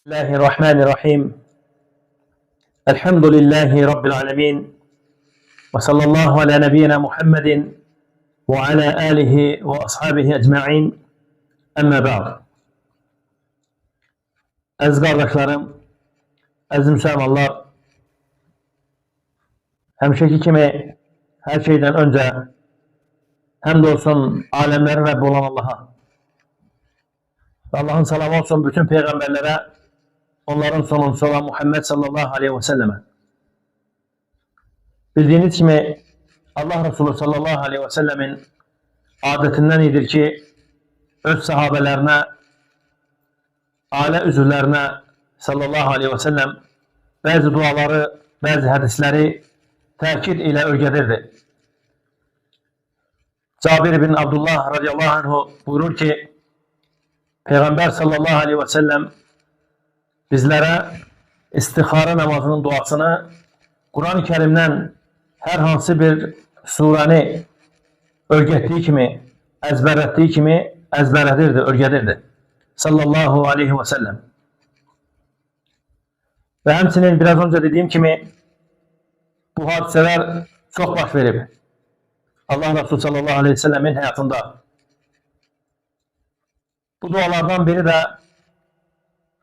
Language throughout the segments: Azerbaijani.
Bismillahirrahmanirrahim. Elhamdülillahi Rabbil alemin. Ve sallallahu ala nebiyyina Muhammedin ve ala alihi ve ashabihi ecma'in. Emme ba'd. Aziz kardeşlerim, aziz Müslümanlar, hemşeki kimi her şeyden önce hamdolsun alemlerin Rabbi olan Allah'a. Allah'ın selamı olsun bütün peygamberlere, onların sonuncusu olan Muhammed sallallahu aleyhi ve selleme. Bildiğiniz gibi Allah Resulü sallallahu aleyhi ve sellemin adetinden iyidir ki öz sahabelerine, aile üzvlerine sallallahu aleyhi ve sellem bazı duaları, bazı hadisleri tekit ile öğretirdi. Cabir bin Abdullah radıyallahu anh buyurur ki Peygamber sallallahu aleyhi ve sellem bizlere istihara namazının duasını Kur'an-ı Kerim'den her hansı bir sureni öğrettiği kimi, ezberlettiği kimi ezberletirdi, öğretirdi. Sallallahu aleyhi ve sellem. Ve hemsinin biraz önce dediğim kimi bu hadiseler çok baş verip Allah Resulü sallallahu aleyhi ve sellemin hayatında. Bu dualardan biri de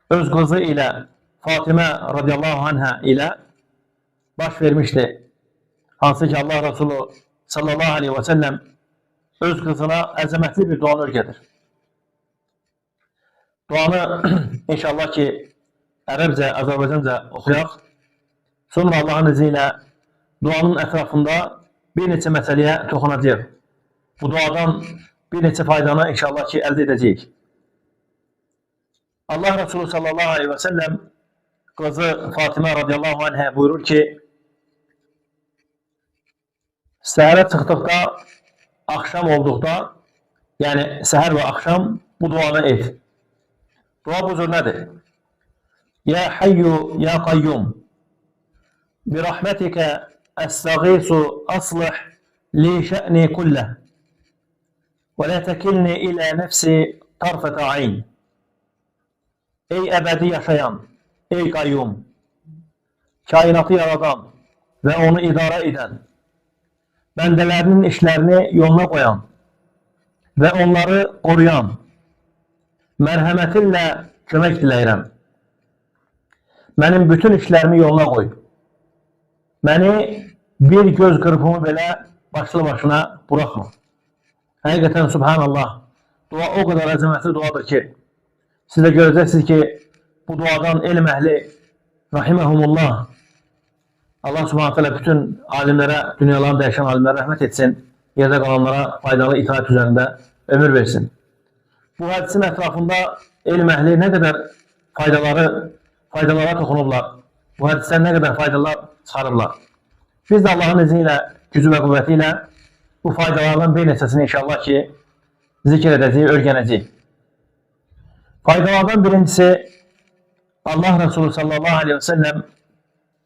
öz kızı ile Fatime radıyallahu anha ile baş vermişti. Hansı ki Allah Resulü sallallahu aleyhi ve sellem öz kızına azametli bir duanı öğretir. Duanı inşallah ki Ərəbcə, Azərbaycanca okuyaq. Sonra Allah'ın izniyle duanın etrafında bir neçə məsələyə toxunacaq. Bu duadan bir neçə faydanı inşallah ki elde edəcəyik. Allah Resulü sallallahu aleyhi ve sellem kızı Fatime radıyallahu anh'a buyurur ki səhərə çıxdıqda, akşam olduqda, yani səhər ve akşam bu duanı et. Dua bu cür nedir? Ya hayyu ya kayyum bi rahmetike estağisu aslih li şe'ni kulleh ve la tekilni ila nefsi tarfete ayn. Ey ebedi yaşayan, ey kayyum, kainatı yaradan ve onu idare eden, bendelerinin işlerini yoluna koyan ve onları koruyan, merhametinle kömək diləyirəm. Mənim bütün işlerimi yoluna koy. Beni bir göz kırpımı belə başlı başına bırakma. Həqiqətən subhanallah, dua o kadar əzəmətli duadır ki, siz de göreceksiniz ki bu duadan elm ehli rahimehumullah, Allah subhanahu teala bütün alimlere, dünyalarında yaşayan alimlere rahmet etsin, yerde kalanlara faydalı itaat üzerinde ömür versin. Bu hadisin etrafında elm ehli ne kadar faydalara dokunurlar. Bu hadisten ne kadar faydalar çıkarırlar. Biz de Allah'ın izniyle, gücü ve kuvvetiyle bu faydalardan bir neçəsini inşallah ki zikredeceğiz, öğreneceğiz. Faydalardan birincisi Allah Resulü sallallahu aleyhi ve sellem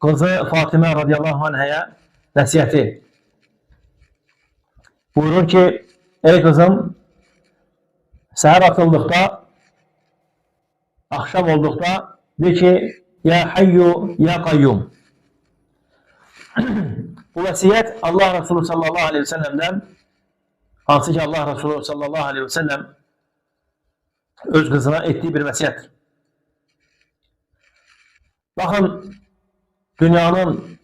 kızı Fatime radıyallahu anh'a nesihati. Buyurur ki ey kızım seher atıldıkta, akşam olduqda de ki ya hayyu ya kayyum. Bu vəsiyyət Allah Resulü sallallahu aleyhi ve sellem'den, hansı ki Allah Resulü sallallahu aleyhi ve sellem öz kızına ettiği bir vəsiyyətdir. Bakın dünyanın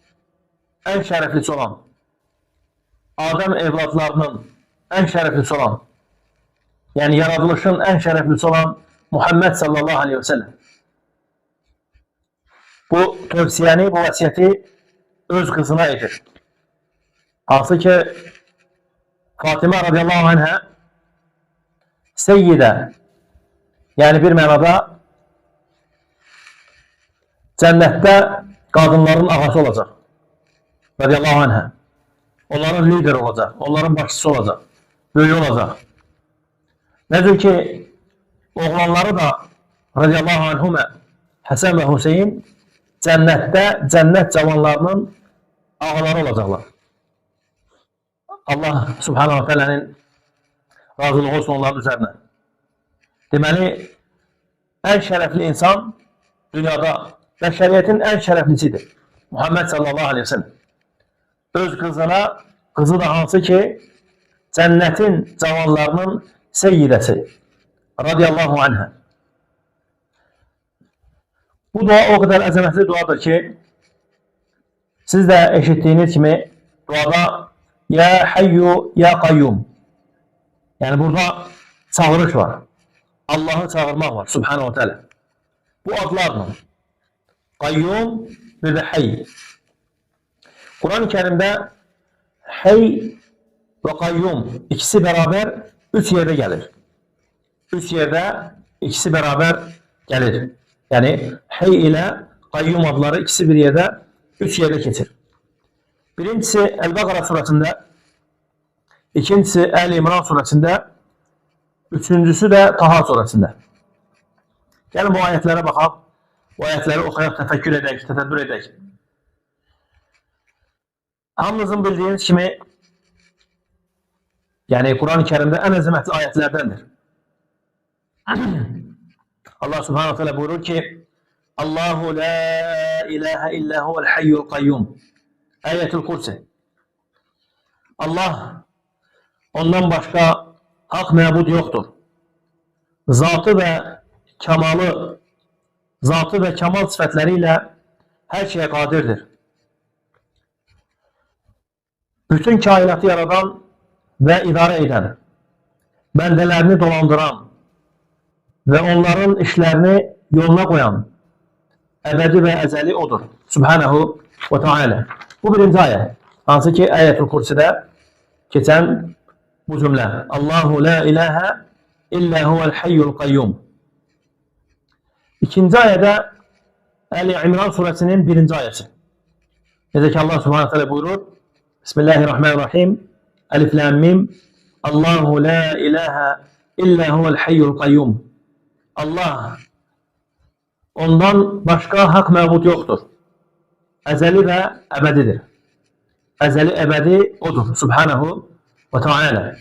en şereflisi olan, Adem evlatlarının en şereflisi olan, yani yaratılışın en şereflisi olan Muhammed sallallahu aleyhi ve sellem. Bu tövsiyeni, bu vəsiyyəti öz kızına edir. Hansı ki Fatime radıyallahu anh'a seyyide, yani bir mənada cennette kadınların ağası olacak. Radiyallahu anh'a. Onların lideri olacak. Onların başçısı olacak. Böyük olacak. Nedir ki oğlanları da radiyallahu anhuma Hasan ve Hüseyin cennette cennet cavanlarının ağaları olacaklar. Allah subhanahu teala'nın razılığı olsun onların üzerine. Deməli, en şerefli insan dünyada bəşəriyyətin ən şərəflisidir. Muhammed sallallahu aleyhi ve sellem. Öz qızına, qızı da hansı ki, cənnətin cavanlarının seyyidəsi. Radiyallahu anhə. Bu dua o kadar əzəmətli duadır ki, siz də eşitdiyiniz kimi duada Ya Hayyu Ya Qayyum. Yani burada çağırış var. Allah'ı çağırmak var. Subhanahu wa ta'ala. Bu adlarla. Qayyum ve Hayy. Kur'an-ı Kerim'de Hayy ve Qayyum ikisi beraber 3 yerde gelir. 3 yerde ikisi beraber gelir. Yani Hayy ile Qayyum adları ikisi bir yerde 3 yerde geçir. Birincisi El-Bakara suresinde, ikincisi El-İmran suresinde, üçüncüsü de Taha suresinde. Gelin bu ayetlere bakalım. Bu ayetleri okuyup tefekkür edek, tedebbür edek. Hamınızın bildiğiniz kimi, yani Kur'an-ı Kerim'de en azametli ayetlerdendir. Allah subhanahu wa ta'ala buyurur ki Allahu la ilahe illa huvel hayyul kayyum. Ayetül Kursi. Allah, ondan başka hak mebud yoktur. Zatı ve kemalı, zatı ve kemal sıfatleriyle her şeye kadirdir. Bütün kainatı yaradan ve idare eden, bendelerini dolandıran ve onların işlerini yoluna koyan, ebedi ve ezeli odur. Subhanahu ve Teala. Bu birinci ayet. Hansı ki Ayetül Kursi'de geçen bu cümle. Allahu la ilahe illa huvel hayyul kayyum. İkinci ayette El-İmran suresinin birinci ayeti. Necə ki Allah subhanahu teala buyurur. Bismillahirrahmanirrahim. Elif lam mim. Allahu la ilahe illa huvel hayyul kayyum. Allah, ondan başka hak mebud yoktur. Ezeli ve ebedidir. Ezeli ebedi odur. Subhanahu ve Teala.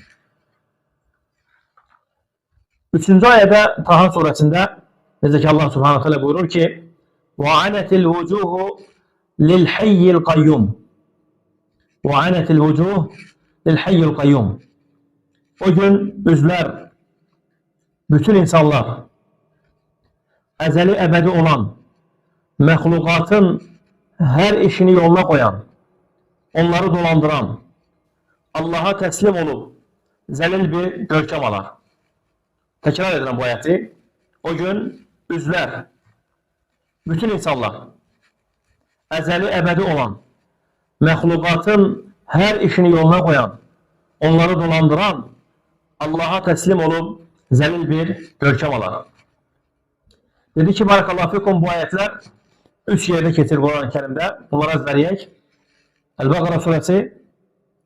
Üçüncü ayette Taha suresinde necə ki Allah subhanahu teala buyurur ki وَعَنَتِ الْوُجُوهُ لِلْحَيِّ الْقَيُّمِ وَعَنَتِ الْوُجُوهُ لِلْحَيِّ الْقَيُّمِ. O gün üzler, bütün insanlar, ezeli ebedi olan, məxluqatın her işini yoluna koyan, onları dolandıran, Allah'a teslim olup zelil bir görkem alar. Tekrar edilen bu ayeti. O gün üzler, bütün insanlar, ezeli ebedi olan, məxluqatın her işini yoluna koyan, onları dolandıran, Allah'a teslim olup zelil bir görkem alar. Dedi ki barakallahu fikum, bu ayetler 3 yerde getir Kur'an-ı Kerim'de. Bunları ezberleyek. El-Bakara suresi,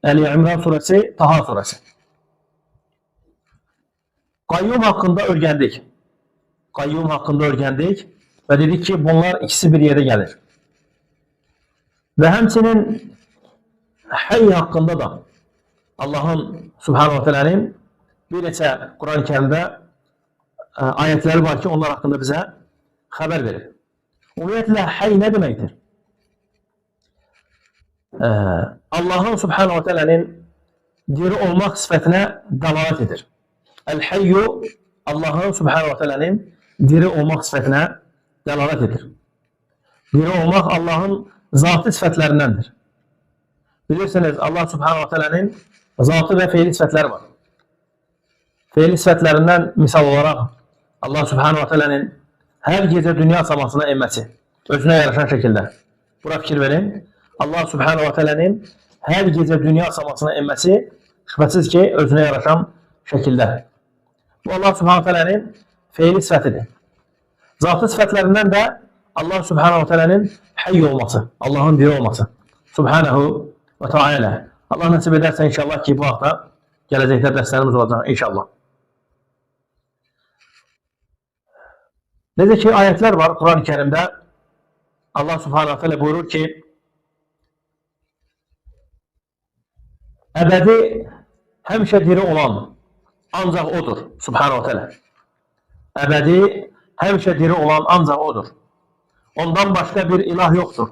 El-İmran suresi, Taha suresi. Kayyum hakkında öğrendik. Kayyum hakkında öğrendik ve dedik ki bunlar ikisi bir yere gelir. Ve hemsinin Hayy hakkında da Allah'ın Subhanahu ve Teala'nın bir neçə Kur'an-ı Kerim'de ayetleri var ki onlar hakkında bize haber verir. Ümumiyyətlə Hayy ne demektir? Allah'ın Subhanahu ve Teala'nın diri olmak sıfatına dalalet edir. El-Hayyu, Allah'ın Subhanahu ve Teala'nın diri olmak sıfatına dalalet edir. Diri olmak Allah'ın zatı sıfatlerindendir. Bilirsiniz Allah Subhanahu ve Teala'nın zatı ve fiili sıfatları var. Fiili sıfatlerinden misal olarak Allah Subhanahu ve Teala'nın her gece dünya samasına inmesi, özüne yaraşan şekilde. Buna fikir verin. Allah Subhanahu ve Teala'nın her gece dünya samasına inmesi şüphesiz ki özüne yaraşan şekilde. Bu Allah Subhanahu ve Teala'nın fiili sıfatıdır. Zatı sıfatlerinden de Allah Subhanahu ve Teala'nın hayy olması, Allah'ın diri olması. Subhanahu ve Teala. Allah nasip ederse inşallah ki bu hafta gelecekte derslerimiz olacak inşallah. Necə ki ayetler var Kur'an-ı Kerim'de. Allah Subhanahu ve Teala buyurur ki ebedi hemşe diri olan ancak odur. Subhanahu ve Teala. Ebedi hemşe diri olan ancak odur. Ondan başka bir ilah yoktur.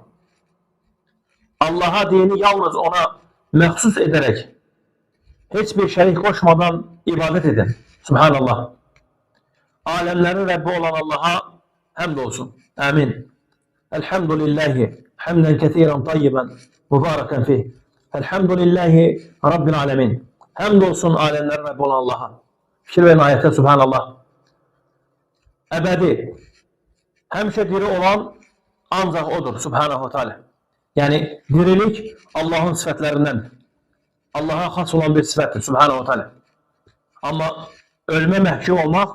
Allah'a dini yalnız ona məxsus ederek, hiçbir şerik koşmadan ibadet edin. Subhanallah. Alemlerin Rabbi olan Allah'a hamd olsun. Amin. Elhamdülillahi hamden kesiren tayyiben mübareken fih. Elhamdülillahi Rabbil alemin. Hamd olsun alemlerin Rabbi olan Allah'a. Fikir verin ayette Subhanallah. Ebedi. Hemşe diri olan ancak odur Subhanahu Teala. Yani dirilik Allah'ın sıfatlerinden. Allah'a has olan bir sıfatdır Subhanahu Teala. Ama ölme məhkum olmaq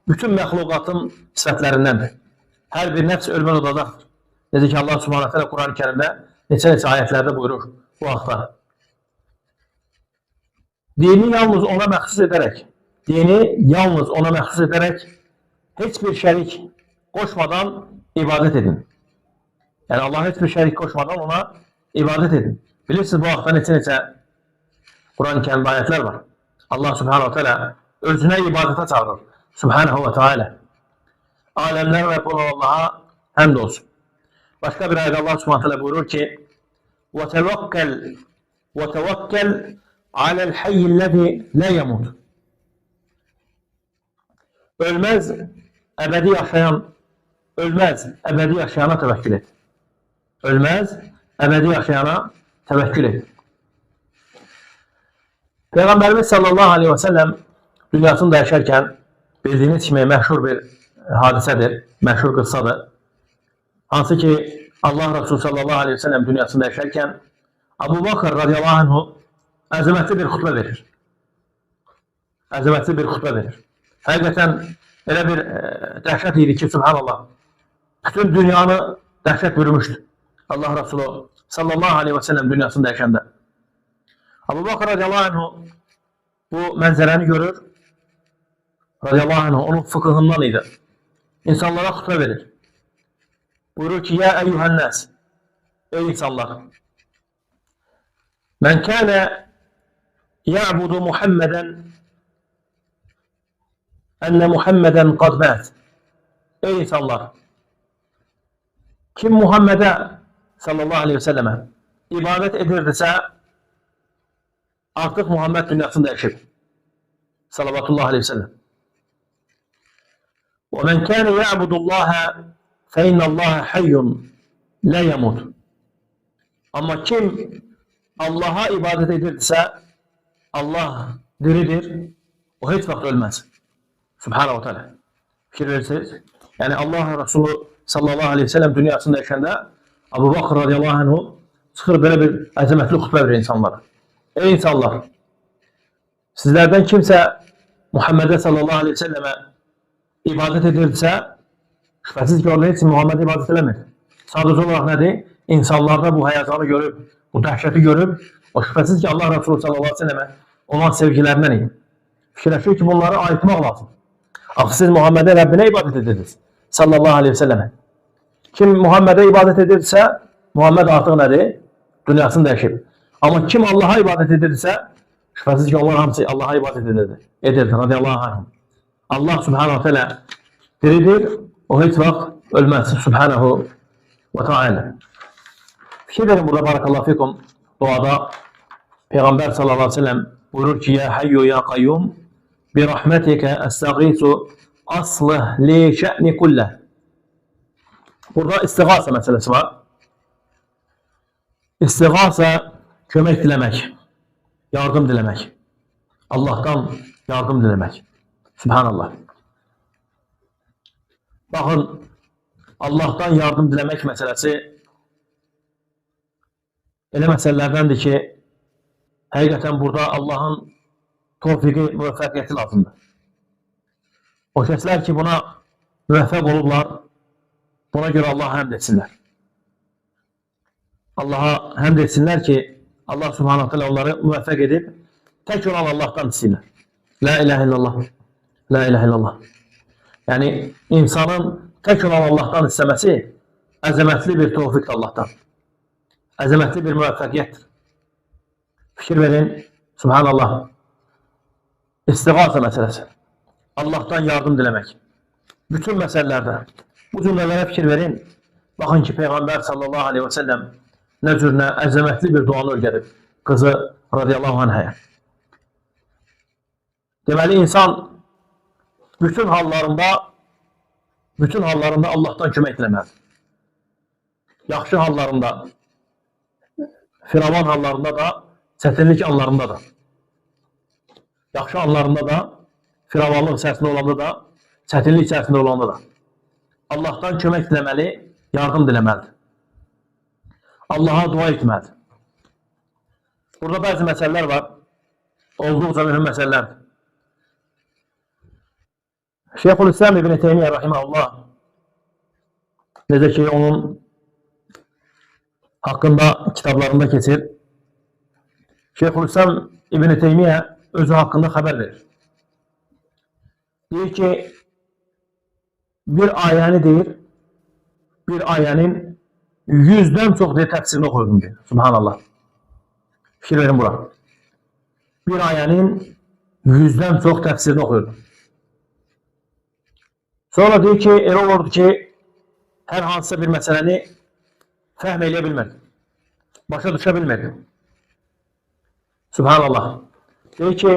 bütün məxluqatın sıfatlerindendir. Her bir nəfs ölmən odadadır. Necə ki Allah Subhanahu Teala Kur'an-ı Kerimdə neçə ayetlerde buyurur bu haqda. Dini yalnız ona məxsus ederek, hiçbir şerik koşmadan ibadet edin. Yani Allah'a hiçbir şerik koşmadan ona ibadet edin. Bilirsiniz bu haqda neçə Kur'an-ı Kerim'de ayetler var. Allah Subhanahu Teala özüne ibadete çağırır. Subhanahu ve Teala. Alemler Rabbi olan Allah'a hamd olsun. Başka bir ayette Allah Subhanahu Teala buyurur ki: وَتَوَكَّلْ عَلَى الْحَيِّ الَّذِي لَا يَمُوتُ. Ölmez, ebedi yaşayana tevekkül et. Ölmez, ebedi yaşayana tevekkül et. Peygamberimiz sallallahu aleyhi ve sellem dünyasında yaşarken bildiğiniz gibi meşhur bir hadisedir, meşhur kıssadır. Hansı ki Allah Resulü sallallahu aleyhi ve sellem dünyasında yaşarken Abu Bakr radıyallahu anhu azametli bir hutbe verir. Azametli bir hutbe verir. Hakikaten öyle bir dehşet idi ki Subhanallah. Bütün dünyanı dehşet bürümüştü. Allah Resulü sallallahu aleyhi ve sellem dünyasında yaşandı. Abu Bakr radıyallahu anhu bu manzarayı görür. Radıyallahu anhu onun fıkıhından idi. İnsanlara hutbe verir. Buyurur ki ya eyyuhen nas. Ey insanlar. Men kâne ya'budu Muhammeden enne Muhammeden kad mât. Ey insanlar. Kim Muhammed'e sallallahu aleyhi ve selleme ibadet edirdiyse artık Muhammed dünyasında yaşır. Sallallahu aleyhi ve sellem. وَمَنْ كَانَ يَعْبُدُ اللّٰهَ فَاِنَّ اللّٰهَ حَيٌّ لَا يَمُوتُ. Ama kim Allah'a ibadet edirdiyse Allah diridir. O hiç vakit ölmez. Subhanahu Teala. Fikir verirseniz. Yani Allah Resulü sallallahu aleyhi ve sellem dünyasında yaşanda Abu Bakr radıyallahu anhu çıkır böyle bir azametli hutbe verir insanlara. Ey insanlar! Sizlerden kimse Muhammed'e sallallahu aleyhi ve selleme ibadet edirdiyse şüphesiz ki orada hiç Muhammed'e ibadet edemez. Sadece olarak nedir? İnsanlarda bu heyecanı görüp, bu dehşeti görüp, o şüphesiz ki Allah Resulü sallallahu aleyhi ve selleme olan sevgilerinden iyi. Fikirleşiyor ki bunları ayıtmak lazım. Ama siz Muhammed'e Rabbine ibadet edirdiniz. Sallallahu aleyhi ve selleme. Kim Muhammed'e ibadet edirse, Muhammed artık nedir? Dünyasında yaşayır. Ama kim Allah'a ibadet edirse, şüphesiz ki onlar hamısı Allah'a ibadet edirdi. Radiyallahu anh. Allah subhanahu teala diridir, o hiç vakit ölmez. Subhanahu ve teala. Fikir verin burada barakallahu fikum. Duada Peygamber sallallahu aleyhi ve sellem buyurur ki ya hayyu ya kayyum bi rahmetike estağisu aslih li şe'ni kulleh. Burada istigasa meselesi var. İstigasa kömek dilemek, yardım dilemek. Allah'tan yardım dilemek. Subhanallah. Bakın Allah'tan yardım dilemek meselesi öyle meselelerdendir ki hakikaten burada Allah'ın tevfiki, müvaffakiyeti lazımdır. O şəxslər ki buna müvəffəq olurlar, buna göre Allah'a həmd etsinlər. Allah'a həmd etsinlər ki Allah subhanahu teala onları müvəffəq edib tek olan Allah'tan istəyirlər. La ilahe illallah. La ilahe illallah. Yani insanın tek olan Allah'tan istemesi əzəmətli bir tevfikdir Allah'tan. Əzəmətli bir müvəffəqiyyətdir. Fikir verin. Subhanallah. İstigasa meselesi. Allah'tan yardım dilemek. Bütün meselelerde. Bu cümlelere fikir verin. Baxın ki, Peyğəmbər sallallahu aleyhi və səlləm nə cür nə əzəmətli bir duanı öyrədib qızı radiyallahu anhaya. Deməli, insan bütün hallarında Allahdan kömək diləməlidir. Yaxşı hallarında, firavan hallarında da, çətinlik anlarında da. Yaxşı anlarında da, firavanlıq içərisində olanda da, çətinlik içərisində olanda da. Allahdan kömək diləməli, yardım diləməlidir. Allaha dua etməlidir. Burada bəzi məsələlər var. Olduqca mühüm məsələlərdir. Şeyxülislam İbn Teymiyyə rahimehullah necə ki onun haqqında kitablarında keçir. Şeyxülislam İbn Teymiyyə özü haqqında xəbər verir. Deyir ki, bir ayəni deyir, bir ayənin 100'den çox deyir təfsirini oxuyurdum deyir. Subhanallah. Fikir verin bura. Bir ayənin 100'den çox təfsirini oxuyurdum. Sonra deyir ki, elə olurdu ki, hər hansısa bir məsələni fəhm eləyə bilmirdim. Başa düşə bilmirdim. Subhanallah. Deyir ki,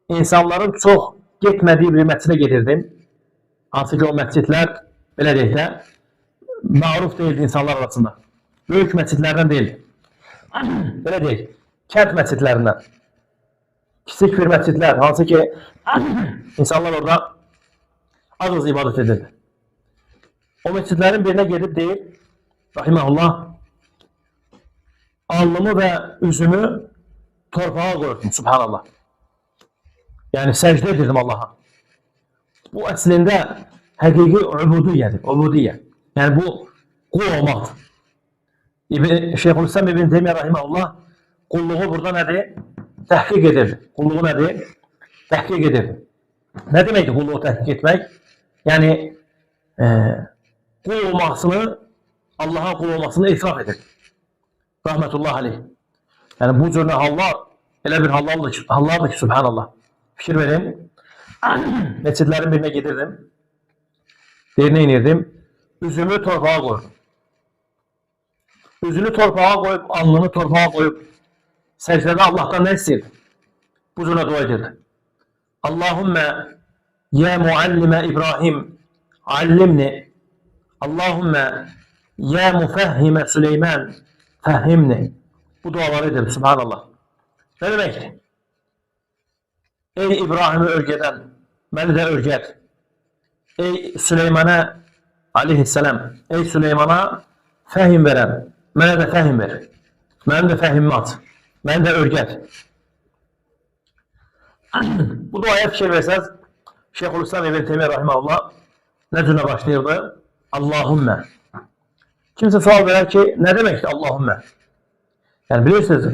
insanların çox getmədiyi bir məscidə gedirdim. Hansı ki, o məscidlər, belə deyək də, məruf deyildi insanlar arasında. Böyük məscidlərdən deyildi. Belə deyək, kənd məscidlərindən. Kiçik bir məscidlər, hansı ki, insanlar orada az ibadət edirdi. O məscidlərin birine gedib deyir, rahiməhullah, alnımı və üzümü torpağa qoyurdum, subhanallah. Yəni, səcdə edirdim Allaha. Bu əslində həqiqi ubudiyyə. Yəni, bu qul olmaqdır. Şeyxülislam İbn Teymiyyə rahiməhullah qulluğu burada nədir? Təhqiq edirdi. Qulluğu nədir? Təhqiq edirdi. Nə deməkdir qulluğu təhqiq etmək? Yəni, qul olmasını, Allaha qul olmasını etiraf edir. Rahmetullah aleyh. Yəni, bu cür hallar, elə bir hallardır ki, subhanallah. Fikir verin. Məscidlərin birine gedirdim. Deyir, inirdim. Üzümü torpağa qoyurdum. Üzünü torpağa qoyub, alnını torpağa qoyub, səcdədə Allahdan nə istəyirdi? Bu cürə dua edirdi. Allahümme ya muallimə İbrahim allimni. Allahümme ya mufəhhimə Süleyman fəhhimni. Bu duaları edirdi, subhanallah. Ne deməkdir? Ey İbrahim'i örgədən, məni də örgət. Ey Süleyman'a aleyhisselam, ey Süleymana fəhim verən, mənə də fəhim ver. Mənim də fəhimimi aç. Məni də örgət. Bu duaya fikir versəz, Şeyxülislam İbn Teymiyyə rahimehullah nə cürə başlayırdı? Allahümme. Kimsə sual verər ki, nə deməkdir Allahümme? Yəni bilirsiniz,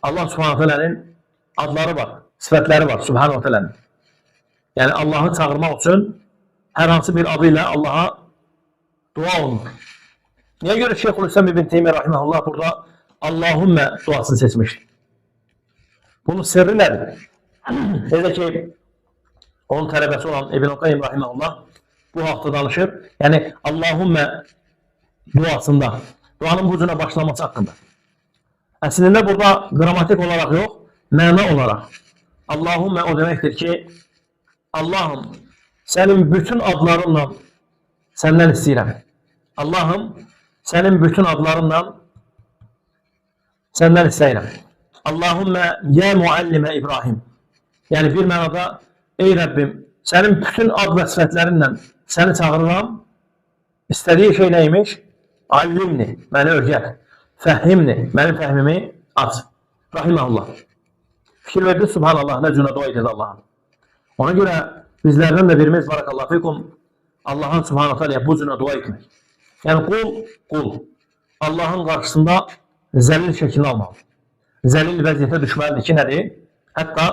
Allah Subhanahu Teala'nın adları var, sifətləri var Subhanahu Teala'nın. Yəni Allahı çağırmaq üçün hər hansı bir adıyla Allaha dua olunur. Niyə görə Şeyxülislam İbn Teymiyyə rahimehullah burada Allahümme duasını seçmişdir? Bunun sırrı nədir? Necə ki, onun tələbəsi olan İbn Qayyim rahimehullah bu haqda danışır. Yəni Allahümme duasında, duanın bu cürə başlaması haqqında. Əslində burada qrammatik olaraq yox, məna olaraq. Allahümme o deməkdir ki, Allahım, sənin bütün adlarınla səndən istəyirəm. Allahım, sənin bütün adlarınla səndən istəyirəm. Allahümme ya muallimə İbrahim. Yəni bir mənada, ey Rəbbim, sənin bütün ad və sifətlərinlə səni çağırıram. İstədiyi şey neymiş? Allimni, məni örgət. Fəhimni, mənim fəhmimi aç. Rahiməhullah. Fikir verdi, subhanallah, nə cürə dua edir Allah'a. Ona görə bizlərdən də birimiz, barakallahu fikum, Allah'ın subhanahu teala'ya bu cürə dua etmək. Yəni qul Allah'ın qarşısında zəlil şəklini almalı. Zəlil vəziyyətə düşməlidir ki, nədir? Hətta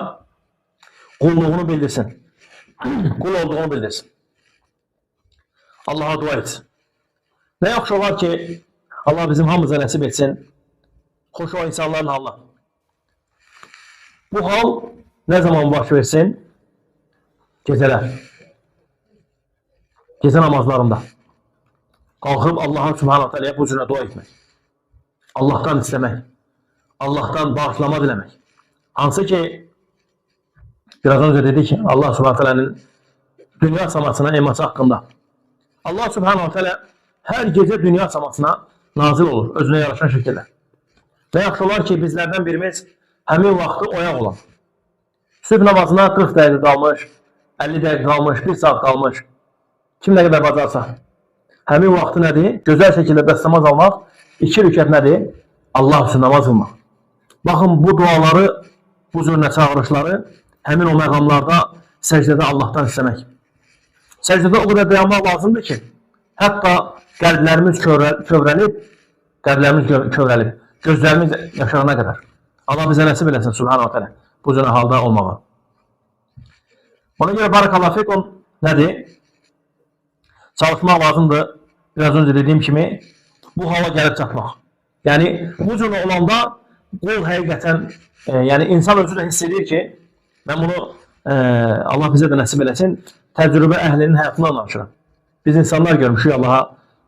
qulluğunu bildirsin. Qul olduğunu bildirsin. Allah'a dua etsin. Nə yaxşı olar ki, Allah bizim hamımıza nəsib etsin. Xoş o insanların halına. Bu hal nə zaman baş versin? Gecələr. Gecə namazlarında. Qalxıb Allah Subhanahu Taala'ya bu cürə dua etmək. Allahdan istəmək. Allahdan bağışlama diləmək. Hansı ki, biraz önce dedik ki, Allah Subhanahu Taala'nın dünya samasına eması haqqında. Allah Subhanahu Taala hər gecə dünya samasına nazil olur, özünə yaraşan şəkildə. Və yaxşı olar ki, bizlərdən birimiz həmin vaxtı oyaq olan. Sübh namazına 40 dəqiqə qalmış, 50 dəqiqə qalmış, 1 saat qalmış. Kim nə qədər bacarsa. Həmin vaxtı nədir? Gözəl şəkildə dəstəmaz almaq, 2 rükət nədir? Allah üçün namaz qılmaq. Baxın, bu duaları, bu cür çağırışları həmin o məqamlarda səcdədə Allahdan istəmək. Səcdədə o qədər dayanmaq lazımdır ki, hətta qəlblərimiz kövrəlib, gözlərimiz yaşarana qədər. Allah bizə nəsib eləsin, Subhanahu Teala, bu cür halda olmağı. Ona görə barakallahu fikum nədir? Çalışmaq lazımdır, biraz önce dediyim kimi, bu hala gəlib çatmaq. Yəni, bu cür olanda, qul həqiqətən, yəni insan özü də hiss edir ki, mən bunu Allah bizə də nəsib eləsin, təcrübə əhlinin həyatından danışıram. Biz insanlar görmüşük, Allaha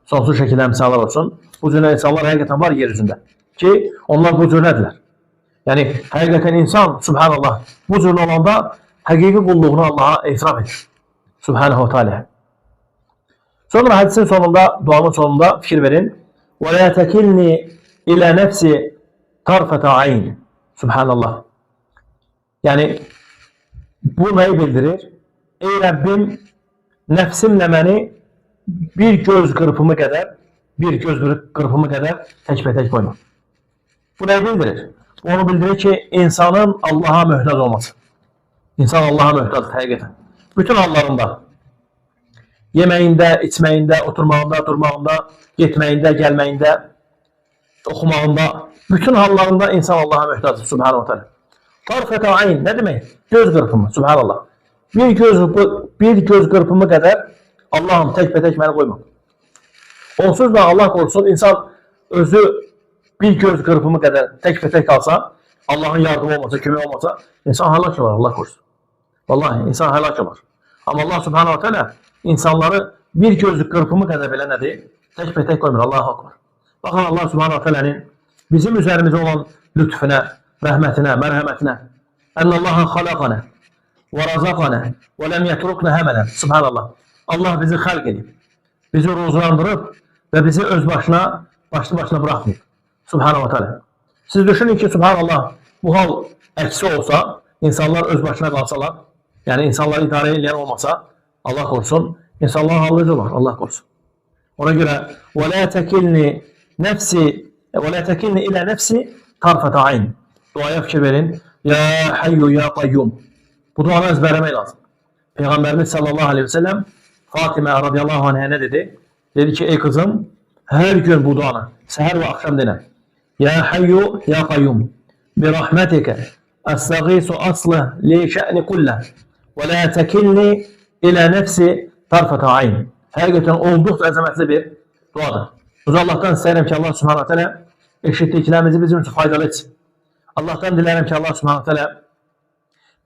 sonsuz şəkildə misallar olsun. Bu cür insanlar həqiqətən var yer üzündə ki, onlar bu cür nədirlər? Yəni, həqiqətən insan, subhanallah, bu cür olanda həqiqi qulluğunu Allaha etiraf edir. Subhanahu Teala. Sonra hədisin sonunda, duanın sonunda fikir verin. وَلَا تَكِلْنِي إِلَى نَفْسِ طَرْفَةَ عَيْنِ. Subhanallah. Yəni, bu nəyi bildirir? Ey Rəbbim, nəfsimlə məni bir göz qırpımı qədər təkbətək qoyma. Bu nəyi bildirir? Onu bildirir ki, insanın Allaha möhtac olması. İnsan Allaha möhtacdır həqiqətən. Bütün hallarında, yeməyində, içməyində, oturmağında, durmağında, getməyində, gəlməyində, oxumağında, bütün hallarında insan Allaha möhtacdır, Subhanahu Teala. Tarfətə ayn, nə demək? Göz qırpımı, Subhanallah. Bir göz qırpımı qədər Allahım təkbətək məni qoyma. Onsuz da Allah qorusun, insan özü bir göz qırpımı qədər təkbətək qalsa, Allahın yardımı olmasa, kömək olmasa, insan həlak olar, Allah qorusun. Vallahi, insan həlak olar. Amma Allah Subhanahu Teala insanları bir göz qırpımı qədər belə nədir? Təkbətək qoymur, Allah'a akbar. Baxın, Allah Subhanahu Teala'nın bizim üzərimizə olan lütfüne, rəhmətinə, mərhəmətinə. Ənəllaha xalaqana və razaqana və ləm yetrukna həmələn. Subhanallah. Allah bizi xəlq edib, bizi ruzlandırıb və bizi öz başına, başlı başına bırakmayıb. Subhanahu Teala. Siz düşünün ki, Subhanallah, bu hal əksi olsa, insanlar öz başına qalsalar, yəni insanları idarə edən olmasa, Allah korusun, insanların halıcı olur, Allah korusun. Ona görə وَلَا تَكِلْنِ إِلَى نَفْسِ طَرْفَةَ عَيْنِ. Duaya fikir verin. Ya Hayyu Ya Qayyum. Bu duanı ezberlemek lazım. Peygamberimiz sallallahu aleyhi ve sellem Fatime radıyallahu anh'a ne dedi? Dedi ki, ey kızım, her gün bu duanı seher ve akşam denen. Ya Hayyu Ya Qayyum. Bi rahmetike estağisu aslih li şe'ni kulleh. Ve la tekilni ila nefsi tarfata ayn. Həqiqətən olduqca əzəmətli bir duadır. Biz Allah'tan istəyirəm ki, Allah Subhanahu Teala eşitdiklərimizi bizim üçün faydalı etsin. Allah'tan dilərim ki, Allah Subhanahu Teala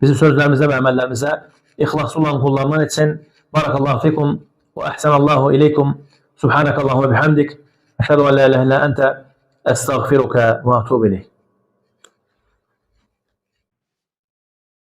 bizi sözlərimizə və əməllərimizə ixlaslı olan kullarından etsin. Barakallahu fikum və əhsənallahu ileykum. Subhanakallahu və bihamdik. Əşhədu en la ilahe illa ente estağfiruka və atubu ileyk.